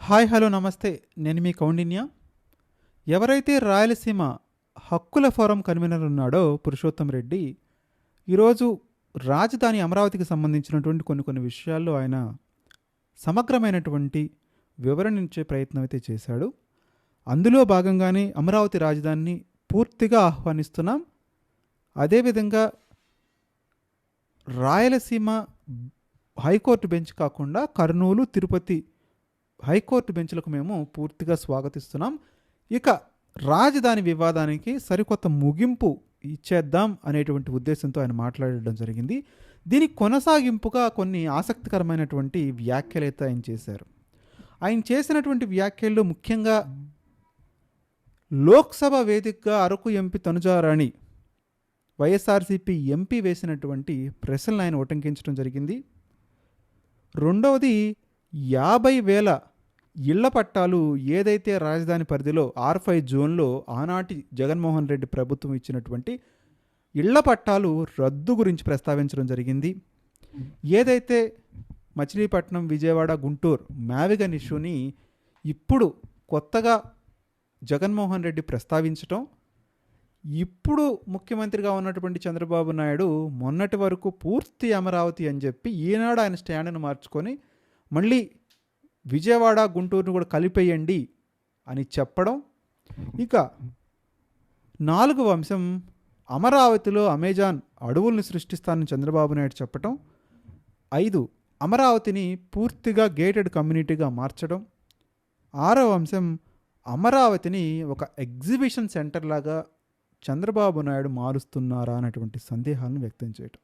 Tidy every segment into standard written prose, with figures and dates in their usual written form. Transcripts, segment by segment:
Hi hello నమస్తే. నేను మీ కౌండిన్య. ఎవరైతే రాయలసీమ హక్కుల ఫోరం కన్వీనర్ ఉన్నాడో పురుషోత్తం రెడ్డి, ఈరోజు రాజధాని అమరావతికి సంబంధించినటువంటి కొన్ని విషయాల్లో ఆయన సమగ్రమైనటువంటి వివరణ ఇచ్చే ప్రయత్నం అయితే చేశాడు. అందులో భాగంగానే అమరావతి రాజధానిని పూర్తిగా ఆహ్వానిస్తున్నాం. అదేవిధంగా రాయలసీమ హైకోర్టు బెంచ్ కాకుండా కర్నూలు, తిరుపతి హైకోర్టు బెంచ్లకు మేము పూర్తిగా స్వాగతిస్తున్నాం. ఇక రాజధాని వివాదానికి సరికొత్త ముగింపు ఇచ్చేద్దాం అనేటువంటి ఉద్దేశంతో ఆయన మాట్లాడడం జరిగింది. దీనికి కొనసాగింపుగా కొన్ని ఆసక్తికరమైనటువంటి వ్యాఖ్యలు అయితే ఆయన చేశారు. ఆయన చేసినటువంటి వ్యాఖ్యల్లో ముఖ్యంగా లోక్సభ వేదికగా అరకు ఎంపీ తనుజారాణి వైఎస్ఆర్సీపీ ఎంపీ వేసినటువంటి ప్రశ్నలు ఆయన ఉటంకించడం జరిగింది. రెండవది 50,000 ఇళ్ల పట్టాలు ఏదైతే రాజధాని పరిధిలో R5 జోన్లో ఆనాటి జగన్మోహన్ రెడ్డి ప్రభుత్వం ఇచ్చినటువంటి ఇళ్ల పట్టాలు రద్దు గురించి ప్రస్తావించడం జరిగింది. ఏదైతే మచిలీపట్నం, విజయవాడ, గుంటూరు మ్యావిగన్ ఇష్యూని ఇప్పుడు కొత్తగా జగన్మోహన్ రెడ్డి ప్రస్తావించటం, ఇప్పుడు ముఖ్యమంత్రిగా ఉన్నటువంటి చంద్రబాబు నాయుడు మొన్నటి వరకు పూర్తి అమరావతి అని చెప్పి ఈనాడు ఆయన స్టాండ్ను మార్చుకొని మళ్ళీ విజయవాడ, గుంటూరును కూడా కలిపేయండి అని చెప్పడం. ఇక 4వ అంశం, అమరావతిలో అమెజాన్ అడవుల్ని సృష్టిస్తానని చంద్రబాబు నాయుడు చెప్పటం. 5, అమరావతిని పూర్తిగా గేటెడ్ కమ్యూనిటీగా మార్చడం. 6వ అంశం, అమరావతిని ఒక ఎగ్జిబిషన్ సెంటర్ లాగా చంద్రబాబు నాయుడు మారుస్తున్నారా అనేటువంటి సందేహాలను వ్యక్తం చేయటం.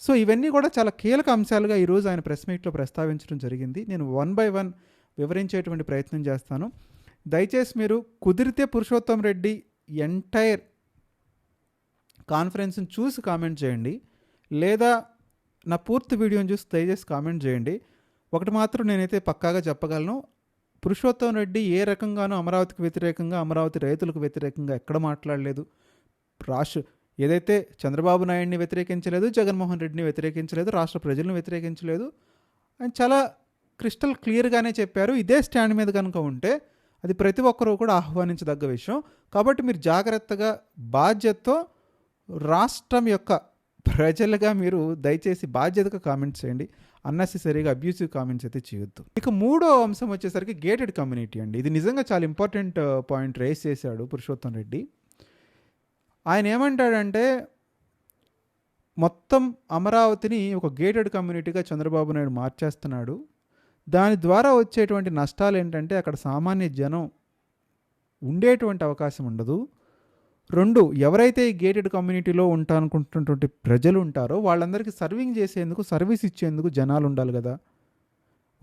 సో ఇవన్నీ కూడా చాలా కీలక అంశాలుగా ఈరోజు ఆయన ప్రెస్ మీట్లో ప్రస్తావించడం జరిగింది. నేను 1 by 1 వివరించేటువంటి ప్రయత్నం చేస్తాను. దయచేసి మీరు కుదిరితే పురుషోత్తం రెడ్డి ఎంటైర్ కాన్ఫరెన్స్ని చూసి కామెంట్ చేయండి, లేదా నా పూర్తి వీడియోని చూసి దయచేసి కామెంట్ చేయండి. ఒకటి మాత్రం నేనైతే పక్కాగా చెప్పగలను, పురుషోత్తం రెడ్డి ఏ రకంగానూ అమరావతికి వ్యతిరేకంగా, అమరావతి రైతులకు వ్యతిరేకంగా ఎక్కడ మాట్లాడలేదు. ఏదైతే చంద్రబాబు నాయుడిని వ్యతిరేకించలేదు, జగన్మోహన్ రెడ్డిని వ్యతిరేకించలేదు, రాష్ట్ర ప్రజలను వ్యతిరేకించలేదు. ఆయన చాలా క్రిస్టల్ క్లియర్గానే చెప్పారు. ఇదే స్టాండ్ మీద కనుక ఉంటే అది ప్రతి ఒక్కరూ కూడా ఆహ్వానించదగ్గ విషయం. కాబట్టి మీరు జాగ్రత్తగా, బాధ్యతతో రాష్ట్రం యొక్క ప్రజలుగా మీరు దయచేసి బాధ్యతగా కామెంట్స్ చేయండి. అన్నెసెసరీగా అబ్యూసివ్ కామెంట్స్ అయితే చేయొద్దు. ఇక 3వ అంశం వచ్చేసరికి గేటెడ్ కమ్యూనిటీ అండి. ఇది నిజంగా చాలా ఇంపార్టెంట్ పాయింట్ రేస్ చేశాడు పురుషోత్తం రెడ్డి. ఆయన ఏమంటాడంటే, మొత్తం అమరావతిని ఒక గేటెడ్ కమ్యూనిటీగా చంద్రబాబు నాయుడు మార్చేస్తున్నాడు. దాని ద్వారా వచ్చేటువంటి నష్టాలు ఏంటంటే అక్కడ సామాన్య జనం ఉండేటువంటి అవకాశం ఉండదు. 2, ఎవరైతే ఈ గేటెడ్ కమ్యూనిటీలో ఉంటారనుకుంటున్నటువంటి ప్రజలు ఉంటారో వాళ్ళందరికీ సర్వింగ్ చేసేందుకు, సర్వీస్ ఇచ్చేందుకు జనాలు ఉండాలి కదా.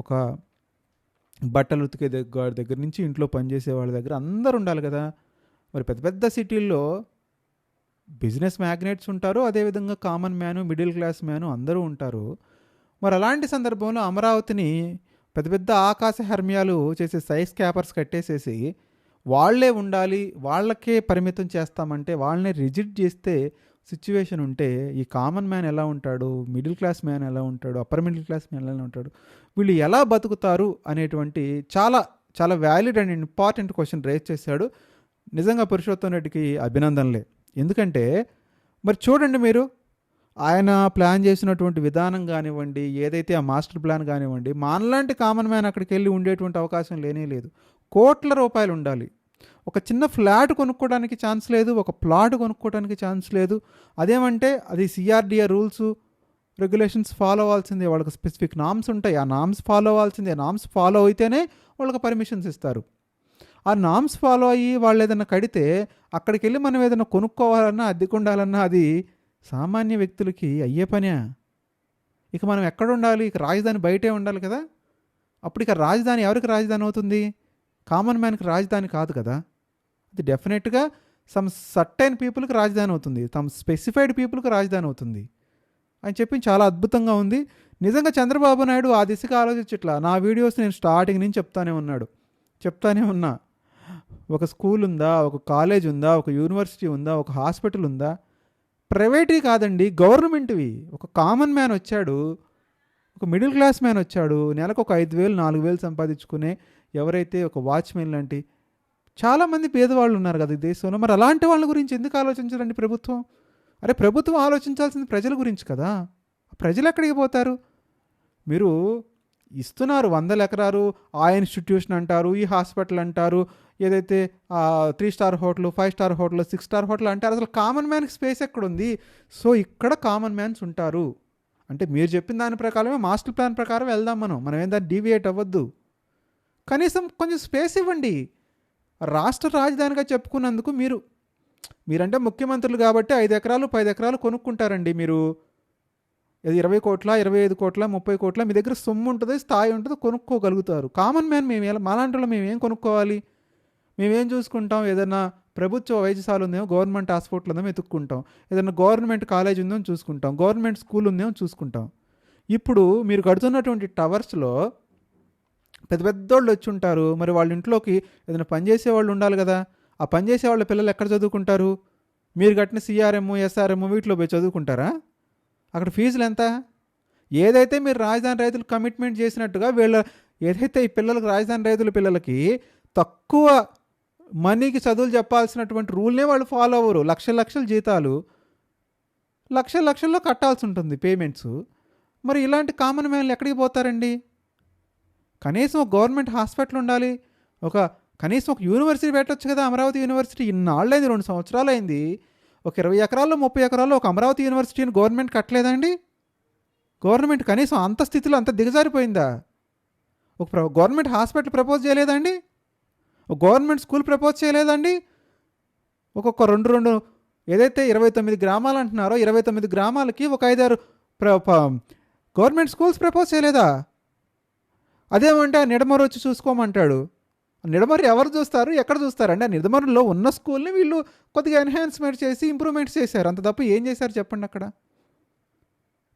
ఒక బట్టలు ఉతికే దగ్గర నుంచి ఇంట్లో పనిచేసే వాళ్ళ దగ్గర అందరూ ఉండాలి కదా. మరి పెద్ద పెద్ద సిటీల్లో బిజినెస్ మ్యాగ్నెట్స్ ఉంటారు, అదేవిధంగా common man, middle class man అందరూ ఉంటారు. మరి అలాంటి సందర్భంలో అమరావతిని పెద్ద పెద్ద ఆకాశ హర్మ్యాలు చేసే సైజ్ క్యాపర్స్ కట్టేసేసి వాళ్లే ఉండాలి, వాళ్ళకే పరిమితం చేస్తామంటే, వాళ్ళనే రిజిట్ చేస్తే సిచ్యువేషన్ ఉంటే ఈ కామన్ మ్యాన్ ఎలా ఉంటాడు, మిడిల్ క్లాస్ మ్యాన్ ఎలా ఉంటాడు, అప్పర్ మిడిల్ క్లాస్ మ్యాన్ ఎలా ఉంటాడు, వీళ్ళు ఎలా బతుకుతారు అనేటువంటి చాలా చాలా valid and important question raise చేశాడు. నిజంగా పురుషోత్తం రెడ్డికి అభినందనలే. ఎందుకంటే మరి చూడండి, మీరు ఆయన ప్లాన్ చేసినటువంటి విధానం కానివ్వండి, ఏదైతే ఆ మాస్టర్ ప్లాన్ కానివ్వండి, మనలాంటి కామన్ మ్యాన్ అక్కడికి వెళ్ళి ఉండేటువంటి అవకాశం లేనే లేదు. కోట్ల రూపాయలు ఉండాలి. ఒక చిన్న ఫ్లాట్ కొనుక్కోవడానికి ఛాన్స్ లేదు, ఒక ప్లాట్ కొనుక్కోవడానికి ఛాన్స్ లేదు. అదేమంటే అది CRDA రూల్స్ రెగ్యులేషన్స్ ఫాలో అవ్వాల్సిందే. వాళ్ళకి స్పెసిఫిక్ నామ్స్ ఉంటాయి, ఆ నామ్స్ ఫాలో అవ్వాల్సిందే. నామ్స్ ఫాలో అయితేనే వాళ్ళకి పర్మిషన్స్ ఇస్తారు. ఆ నామ్స్ ఫాలో అయ్యి వాళ్ళు ఏదైనా కడితే అక్కడికి వెళ్ళి మనం ఏదైనా కొనుక్కోవాలన్నా, అద్దెకుండాలన్నా అది సామాన్య వ్యక్తులకి అయ్యే పనే. ఇక మనం ఎక్కడ ఉండాలి? ఇక రాజధాని బయటే ఉండాలి కదా. అప్పుడు ఇక రాజధాని ఎవరికి రాజధాని అవుతుంది? కామన్ మ్యాన్కి రాజధాని కాదు కదా. అది డెఫినెట్గా సమ్ సర్టైన్ పీపుల్కి రాజధాని అవుతుంది, సమ్ స్పెసిఫైడ్ పీపుల్కి రాజధాని అవుతుంది అని చెప్పి చాలా అద్భుతంగా ఉంది. నిజంగా చంద్రబాబు నాయుడు ఆ దిశగా ఆలోచించట్లా. నా వీడియోస్ నేను స్టార్టింగ్ నుంచి చెప్తానే ఉన్నా. ఒక స్కూల్ ఉందా, ఒక కాలేజ్ ఉందా, ఒక యూనివర్సిటీ ఉందా, ఒక హాస్పిటల్ ఉందా? ప్రైవేట్వి కాదండి, గవర్నమెంట్వి. ఒక కామన్ మ్యాన్ వచ్చాడు, ఒక మిడిల్ క్లాస్ మ్యాన్ వచ్చాడు, నెలకు ఒక 5,000 4,000 సంపాదించుకునే ఎవరైతే ఒక వాచ్మెన్ లాంటి చాలామంది పేదవాళ్ళు ఉన్నారు కదా ఈ దేశంలో. మరి అలాంటి వాళ్ళ గురించి ఎందుకు ఆలోచించరండి ప్రభుత్వం? అరే ప్రభుత్వం ఆలోచించాల్సింది ప్రజల గురించి కదా. ప్రజలు ఎక్కడికి పోతారు? మీరు ఇస్తున్నారు 100 ఎకరాలు, ఆ ఇన్స్టిట్యూషన్ అంటారు, ఈ హాస్పిటల్ అంటారు, ఏదైతే 3 star hotel, 5 star hotel, 6 star hotel అంటారు. అసలు కామన్ మ్యాన్కి స్పేస్ ఎక్కడుంది? సో ఇక్కడ కామన్ మ్యాన్స్ ఉంటారు అంటే మీరు చెప్పిన దాని ప్రకారమే మాస్టర్ ప్లాన్ ప్రకారం వెళ్దాం. మనం ఏం దాన్ని డీవియేట్ అవ్వద్దు. కనీసం కొంచెం స్పేస్ ఇవ్వండి. రాష్ట్ర రాజధానిగా చెప్పుకున్నందుకు మీరంటే ముఖ్యమంత్రులు కాబట్టి 5 ఎకరాలు 10 ఎకరాలు కొనుక్కుంటారండి. మీరు 20 కోట్ల, 25 కోట్ల, 30 కోట్ల మీ దగ్గర సొమ్ము ఉంటుంది, స్థాయి ఉంటుంది, కొనుక్కోగలుగుతారు. కామన్ మ్యాన్ మాలాంటి వాళ్ళు మేమేం కొనుక్కోవాలి? మేమేం చూసుకుంటాం? ఏదైనా ప్రభుత్వ వైద్యశాల ఉందేమో, గవర్నమెంట్ హాస్పిటల్ ఉందేమో వెతుక్కుంటాం, ఏదైనా గవర్నమెంట్ కాలేజ్ ఉందేమో చూసుకుంటాం, గవర్నమెంట్ స్కూల్ ఉందేమో చూసుకుంటాం. ఇప్పుడు మీరు కడుతున్నటువంటి టవర్స్లో పెద్ద పెద్దోళ్ళు వచ్చి ఉంటారు. మరి వాళ్ళ ఇంట్లోకి ఏదైనా పనిచేసే వాళ్ళు ఉండాలి కదా. ఆ పనిచేసే వాళ్ళ పిల్లలు ఎక్కడ చదువుకుంటారు? మీరు కట్టిన సిఆర్ఎం, ఎస్ఆర్ఎం వీటిలో పోయి చదువుకుంటారా? అక్కడ ఫీజులు ఎంత? ఏదైతే మీరు రాజధాని రైతులు కమిట్మెంట్ చేసినట్టుగా ఏదైతే ఈ పిల్లలకు, రాజధాని రైతుల పిల్లలకి తక్కువ మనీకి చదువులు చెప్పాల్సినటువంటి రూల్నే వాళ్ళు ఫాలో అవ్వరు. లక్షల జీతాలు లక్షల్లో కట్టాల్సి ఉంటుంది పేమెంట్స్. మరి ఇలాంటి కామన్ మ్యాన్లు ఎక్కడికి పోతారండి? కనీసం ఒక గవర్నమెంట్ హాస్పిటల్ ఉండాలి, కనీసం ఒక యూనివర్సిటీ పెట్టవచ్చు కదా. అమరావతి యూనివర్సిటీ ఇన్నాళ్ళైంది, 2 సంవత్సరాలు అయింది. ఒక 20 ఎకరాల్లో 30 ఎకరాల్లో ఒక అమరావతి యూనివర్సిటీని గవర్నమెంట్ కట్టలేదండి. గవర్నమెంట్ కనీసం అంత స్థితిలో అంత దిగజారిపోయిందా? ఒక గవర్నమెంట్ హాస్పిటల్ ప్రపోజ్ చేయలేదండి? ఒక గవర్నమెంట్ స్కూల్ ప్రపోజ్ చేయలేదండి? ఒక్కొక్క రెండు ఏదైతే 29 గ్రామాలు అంటున్నారో 29 గ్రామాలకి ఒక 5-6 గవర్నమెంట్ స్కూల్స్ ప్రపోజ్ చేయలేదా? అదేమంటే ఆ నిడమరు వచ్చి చూసుకోమంటాడు. నిడమరు ఎవరు చూస్తారు, ఎక్కడ చూస్తారండి? ఆ నిడమరులో ఉన్న స్కూల్ని వీళ్ళు కొద్దిగా ఎన్హాన్స్మెంట్ చేసి ఇంప్రూవ్మెంట్స్ చేశారు. అంత తప్ప ఏం చేశారు చెప్పండి? అక్కడ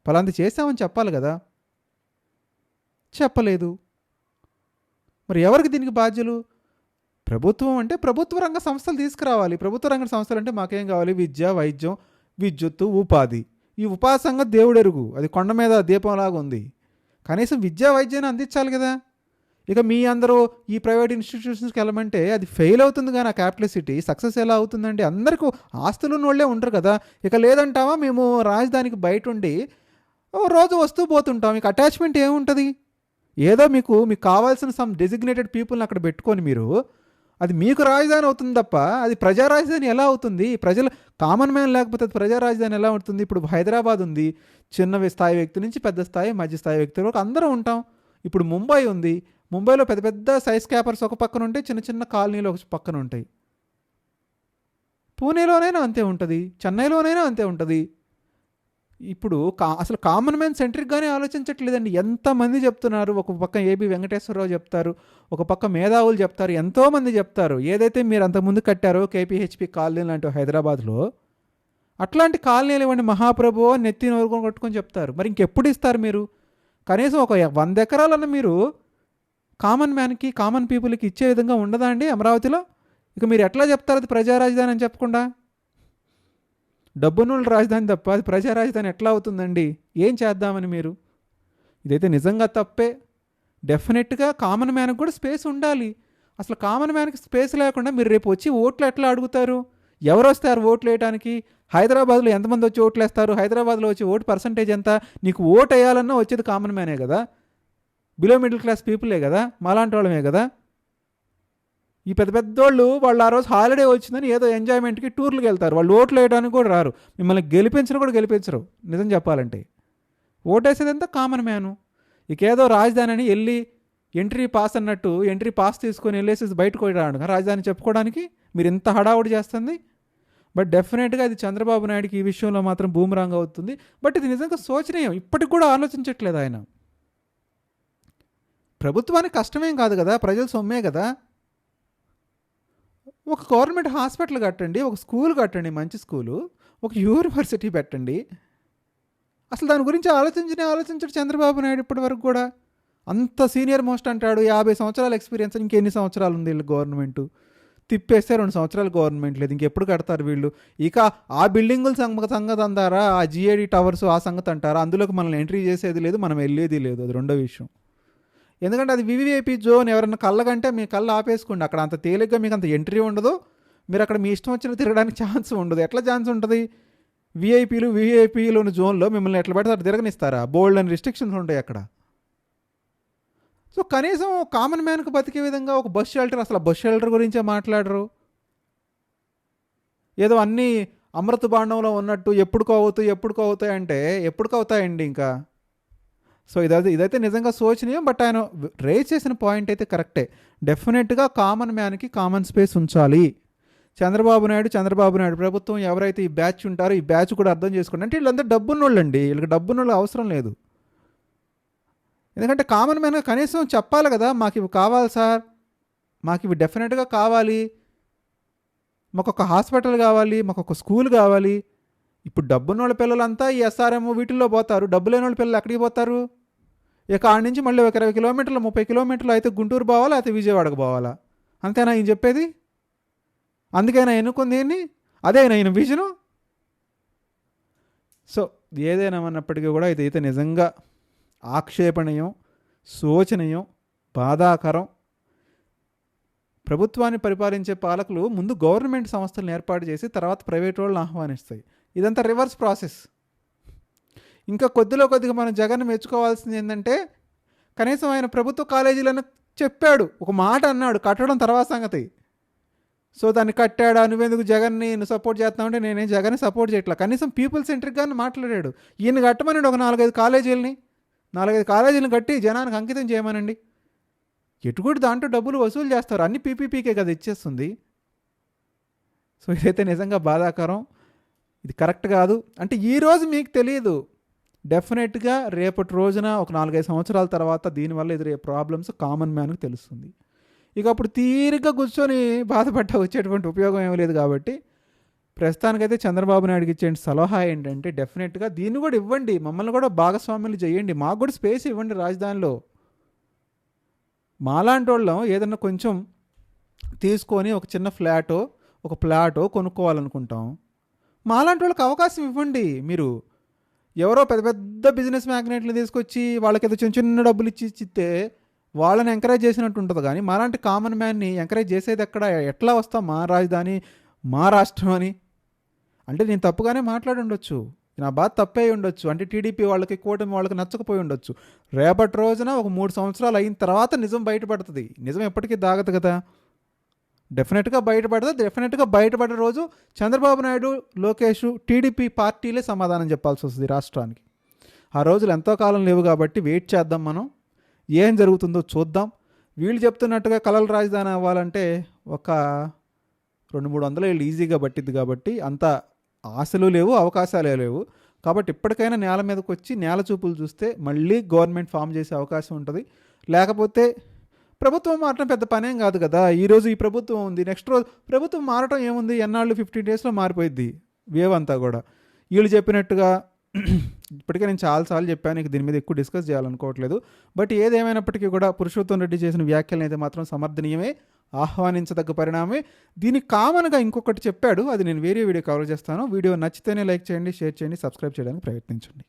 పలాంది చేశామని చెప్పాలి కదా, చెప్పలేదు. మరి ఎవరికి దీనికి బాధ్యులు? ప్రభుత్వం అంటే ప్రభుత్వ రంగ సంస్థలు తీసుకురావాలి. ప్రభుత్వ రంగ సంస్థలు అంటే మాకేం కావాలి? విద్య, వైద్యం, విద్యుత్తు, ఉపాధి. ఈ ఉపాధి సంగతి దేవుడెరుగు, అది కొండ మీద దీపంలాగా ఉంది. కనీసం విద్యా వైద్యాన్ని అందించాలి కదా. ఇక మీ అందరూ ఈ ప్రైవేట్ ఇన్స్టిట్యూషన్స్కి వెళ్ళమంటే అది ఫెయిల్ అవుతుంది. కానీ ఆ క్యాపిటల్ సిటీ సక్సెస్ ఎలా అవుతుందండి? అందరికీ ఆస్తులు ఉన్న వాళ్ళే ఉంటారు కదా. ఇక లేదంటావా మేము రాజధానికి బయట ఉండి రోజు వస్తూ పోతుంటాం, మీకు అటాచ్మెంట్ ఏముంటుంది? ఏదో మీకు కావాల్సిన సమ్ డెసిగ్నేటెడ్ పీపుల్ని అక్కడ పెట్టుకొని మీరు, అది మీకు రాజధాని అవుతుంది తప్ప అది ప్రజా రాజధాని ఎలా అవుతుంది? ప్రజలు కామన్ మ్యాన్ లేకపోతే అది ప్రజా రాజధాని ఎలా అవుతుంది? ఇప్పుడు హైదరాబాద్ ఉంది, చిన్న స్థాయి వ్యక్తి నుంచి పెద్ద స్థాయి, మధ్య స్థాయి వ్యక్తి వరకు అందరం ఉంటాం. ఇప్పుడు ముంబై ఉంది, ముంబైలో పెద్ద పెద్ద సైజ్ క్యాపర్స్ ఒక పక్కన ఉంటాయి, చిన్న చిన్న కాలనీలు ఒక పక్కన ఉంటాయి. పూణేలోనైనా అంతే ఉంటుంది, చెన్నైలోనైనా అంతే ఉంటుంది. ఇప్పుడు అసలు కామన్ మ్యాన్ సెంట్రిక్గానే ఆలోచించట్లేదండి. ఎంతమంది చెప్తున్నారు. ఒక పక్క ఏబి వెంకటేశ్వరరావు చెప్తారు, ఒక పక్క మేధావులు చెప్తారు, ఎంతోమంది చెప్తారు. ఏదైతే మీరు అంతకుముందు కట్టారో కేపీహెచ్పి కాలనీ లాంటి హైదరాబాద్లో, అట్లాంటి కాలనీలు ఇవ్వండి మహాప్రభు నెత్తి నోరుకొని కొట్టుకొని చెప్తారు. మరి ఇంకెప్పుడు ఇస్తారు మీరు? కనీసం ఒక 100 ఎకరాలన్న మీరు కామన్ మ్యాన్కి, కామన్ పీపుల్కి ఇచ్చే విధంగా ఉండదా అండి అమరావతిలో? ఇక మీరు ఎట్లా చెప్తారు అది ప్రజా రాజధాని అని చెప్పకుండా? డబ్బునుల రాజధాని తప్ప అది ప్రజా రాజధాని ఎట్లా అవుతుందండి? ఏం చేద్దామని మీరు? ఇదైతే నిజంగా తప్పే. డెఫినెట్గా కామన్ మ్యాన్కి కూడా స్పేస్ ఉండాలి. అసలు కామన్ మ్యాన్కి స్పేస్ లేకుండా మీరు రేపు వచ్చి ఓట్లు ఎట్లా అడుగుతారు? ఎవరు వస్తారు ఓట్లు వేయడానికి? హైదరాబాద్లో ఎంతమంది వచ్చి ఓట్లు వేస్తారు? హైదరాబాద్లో వచ్చి ఓటు పర్సంటేజ్ ఎంత? నీకు ఓటు వేయాలన్నా వచ్చేది కామన్ మ్యానే కదా, బిలో మిడిల్ క్లాస్ పీపులే కదా, మాలాంటి వాళ్ళమే కదా. ఈ పెద్ద పెద్దోళ్ళు వాళ్ళు ఆ రోజు హాలిడే వచ్చిందని ఏదో ఎంజాయ్మెంట్కి టూర్లకు వెళ్తారు. వాళ్ళు ఓట్లు వేయడానికి కూడా రారు. మిమ్మల్ని గెలిపించరు నిజం చెప్పాలంటే. ఓటేసేదంతా కామన్ మ్యాను. ఇకేదో రాజధాని అని వెళ్ళి ఎంట్రీ పాస్ అన్నట్టు ఎంట్రీ పాస్ తీసుకొని వెళ్ళేసి బయటకు రావడానికి రాజధాని చెప్పుకోవడానికి మీరు ఇంత హడావుడి చేస్తుంది. బట్ డెఫినెట్గా అది చంద్రబాబు నాయుడుకి ఈ విషయంలో మాత్రం బూమరాంగ్ అవుతుంది. బట్ ఇది నిజంగా శోచనీయం. ఇప్పటికి కూడా ఆలోచించట్లేదు ఆయన. ప్రభుత్వానికి కష్టమేం కాదు కదా, ప్రజల సొమ్మే కదా. ఒక గవర్నమెంట్ హాస్పిటల్ కట్టండి, ఒక స్కూల్ కట్టండి, మంచి స్కూలు, ఒక యూనివర్సిటీ పెట్టండి. అసలు దాని గురించి ఆలోచించడు చంద్రబాబు నాయుడు ఇప్పటి వరకు కూడా. అంత సీనియర్ మోస్ట్ అంటాడు, 50 సంవత్సరాల ఎక్స్పీరియన్స్. ఇంకెన్ని సంవత్సరాలు ఉంది వీళ్ళు గవర్నమెంటు? తిప్పేస్తే 2 సంవత్సరాలు గవర్నమెంట్ లేదు, ఇంకెప్పుడు కడతారు వీళ్ళు? ఇక ఆ బిల్డింగుల సంగతి అంటారా, ఆ జిఏడి టవర్స్ ఆ సంగతి అంటారా? అందులోకి మనల్ని ఎంట్రీ చేసేది లేదు, మనం వెళ్ళేది లేదు, అది రెండో విషయం. ఎందుకంటే అది వివిఐపీ జోన్. ఎవరన్నా కళ్ళకంటే మీ కళ్ళు ఆపేసుకోండి. అక్కడ అంత తేలిగ్గా మీకు అంత ఎంట్రీ ఉండదు. మీరు అక్కడ మీ ఇష్టం వచ్చిన తిరగడానికి ఛాన్స్ ఉండదు. ఎట్లా ఛాన్స్ ఉంటుంది? విఐపీలు ఉన్న జోన్లో మిమ్మల్ని ఎట్లా పడితే అట్లా తిరగనిస్తారా? బోల్డ్ అని రిస్ట్రిక్షన్స్ ఉంటాయి అక్కడ. సో కనీసం కామన్ మ్యాన్కి బతికే విధంగా ఒక బస్ షెల్టర్, అసలు బస్ షెల్టర్ గురించే మాట్లాడరు. ఏదో అన్నీ అమృత భాండంలో ఉన్నట్టు ఎప్పుడు అవుతాయి అంటే ఎప్పుడు అవుతాయండి ఇంకా. సో ఇదైతే నిజంగా శోచనీయం. బట్ ఆయన రేజ్ చేసిన పాయింట్ అయితే కరెక్టే. డెఫినెట్గా కామన్ మ్యాన్కి కామన్ స్పేస్ ఉంచాలి. చంద్రబాబు నాయుడు ప్రభుత్వం ఎవరైతే ఈ బ్యాచ్ ఉంటారో ఈ బ్యాచ్ కూడా అర్థం చేసుకోండి. అంటే వీళ్ళందరూ డబ్బున్నోళ్ళండి, వీళ్ళకి డబ్బున్నోళ్ళు అవసరం లేదు. ఎందుకంటే కామన్ మ్యాన్గా కనీసం చెప్పాలి కదా, మాకు ఇవి కావాలి సార్, మాకు ఇవి డెఫినెట్గా కావాలి, మాకు ఒక హాస్పిటల్ కావాలి, మాకు ఒక స్కూల్ కావాలి. ఇప్పుడు డబ్బున్నోళ్ళ పిల్లలంతా ఈ ఎస్ఆర్ఎం వీటిల్లో పోతారు. డబ్బు లేని వాళ్ళ పిల్లలు ఎక్కడికి పోతారు? ఇక ఆడ నుంచి మళ్ళీ ఒక 20 కిలోమీటర్లు 30 కిలోమీటర్లు అయితే గుంటూరు పోవాలా, అయితే విజయవాడకు పోవాలా. అంతేనా ఈయన చెప్పేది? అందుకైనా ఎన్నుకుంది ఏంటి? అదేనా ఈయన విజను? సో ఏదైనా అన్నప్పటికీ కూడా ఇదైతే నిజంగా ఆక్షేపణీయం, శోచనీయం, బాధాకరం. ప్రభుత్వాన్ని పరిపాలించే పాలకులు ముందు గవర్నమెంట్ సంస్థలను ఏర్పాటు చేసి తర్వాత ప్రైవేట్ వాళ్ళని ఆహ్వానిస్తాయి. ఇదంతా రివర్స్ ప్రాసెస్. ఇంకా కొద్దిగా మనం జగన్ మెచ్చుకోవాల్సింది ఏంటంటే కనీసం ఆయన ప్రభుత్వ కాలేజీలను చెప్పాడు, ఒక మాట అన్నాడు, కట్టడం తర్వాత సంగతి. సో దాన్ని కట్టాడా, నువ్వెందుకు జగన్ని సపోర్ట్ చేస్తామంటే నేనేం జగన్ని సపోర్ట్ చేయట్లా, కనీసం పీపుల్ సెంట్రిక్గానే మాట్లాడాడు. ఈయన కట్టమనండి ఒక 4-5 కాలేజీలను కట్టి జనానికి అంకితం చేయమనండి. ఎటుకూటి దాంట్లో డబ్బులు వసూలు చేస్తారు, అన్ని పీపీపీకే కదా ఇచ్చేస్తుంది. సో ఇదైతే నిజంగా బాధాకరం, ఇది కరెక్ట్ కాదు. అంటే ఈరోజు మీకు తెలియదు, డెఫినెట్గా రేపటి రోజున ఒక 4-5 సంవత్సరాల తర్వాత దీనివల్ల ఎదురయ్యే ప్రాబ్లమ్స్ కామన్ మ్యాన్కి తెలుస్తుంది. ఇక అప్పుడు తీరిగ్గా కూర్చొని బాధపడ్డ వచ్చేటువంటి ఉపయోగం ఏమీ లేదు. కాబట్టి ప్రస్తుతానికైతే చంద్రబాబు నాయుడుకి ఇచ్చే సలహా ఏంటంటే డెఫినెట్గా దీన్ని కూడా ఇవ్వండి, మమ్మల్ని కూడా భాగస్వాములు చేయండి, మాకు కూడా స్పేస్ ఇవ్వండి రాజధానిలో. మాలాంటి వాళ్ళం ఏదన్నా కొంచెం తీసుకొని ఒక చిన్న ప్లాటో కొనుక్కోవాలనుకుంటాం. మాలాంటి వాళ్ళకి అవకాశం ఇవ్వండి. మీరు ఎవరో పెద్ద బిజినెస్ మ్యాగ్నెట్లు తీసుకొచ్చి వాళ్ళకి చిన్న డబ్బులు ఇచ్చిస్తే వాళ్ళని ఎంకరేజ్ చేసినట్టు ఉంటుంది. కానీ మాలాంటి కామన్ మ్యాన్ని ఎంకరేజ్ చేసేది ఎక్కడ? ఎట్లా వస్తాం మా రాజధాని మా రాష్ట్రం అని? అంటే నేను తప్పుగానే మాట్లాడి ఉండొచ్చు, నా బాధ తప్పే ఉండొచ్చు, అంటే టీడీపీ వాళ్ళకి కూటమి వాళ్ళకి నచ్చకపోయి ఉండొచ్చు. రేపటి రోజున ఒక 3 సంవత్సరాలు అయిన తర్వాత నిజం బయటపడుతుంది. నిజం ఎప్పటికీ దాగదు కదా, డెఫినెట్గా బయటపడుతుంది. డెఫినెట్గా బయటపడే రోజు చంద్రబాబు నాయుడు, లోకేష్, టీడీపీ పార్టీలే సమాధానం చెప్పాల్సి వస్తుంది రాష్ట్రానికి. ఆ రోజులు ఎంతో కాలం లేవు కాబట్టి వెయిట్ చేద్దాం మనం, ఏం జరుగుతుందో చూద్దాం. వీళ్ళు చెప్తున్నట్టుగా కలల రాజధాని అవ్వాలంటే ఒక 200-300 ఏళ్ళు ఈజీగా పట్టిద్ది. కాబట్టి అంత ఆశలు లేవు, అవకాశాలే లేవు. కాబట్టి ఇప్పటికైనా నేల మీదకి వచ్చి నేల చూపులు చూస్తే మళ్ళీ గవర్నమెంట్ ఫామ్ చేసే అవకాశం ఉంటుంది. లేకపోతే ప్రభుత్వం మారటం పెద్ద పనేం కాదు కదా. ఈరోజు ఈ ప్రభుత్వం ఉంది, నెక్స్ట్ రోజు ప్రభుత్వం మారటం ఏముంది, ఎన్నాళ్ళు 15 డేస్లో మారిపోయిద్ది వేవ్ అంతా కూడా. వీళ్ళు చెప్పినట్టుగా ఇప్పటికే నేను చాలాసార్లు చెప్పాను, ఇక దీని మీద ఎక్కువ డిస్కస్ చేయాలనుకోవట్లేదు. బట్ ఏదేమైనప్పటికీ కూడా పురుషోత్తం రెడ్డి చేసిన వ్యాఖ్యలను అయితే మాత్రం సమర్థనీయమే, ఆహ్వానించదగ్గ పరిణామే. దీనికి కామన్గా ఇంకొకటి చెప్పాడు, అది నేను వేరే వీడియో కవర్ చేస్తాను. వీడియో నచ్చితేనే లైక్ చేయండి, షేర్ చేయండి, సబ్స్క్రైబ్ చేయడానికి ప్రయత్నించండి.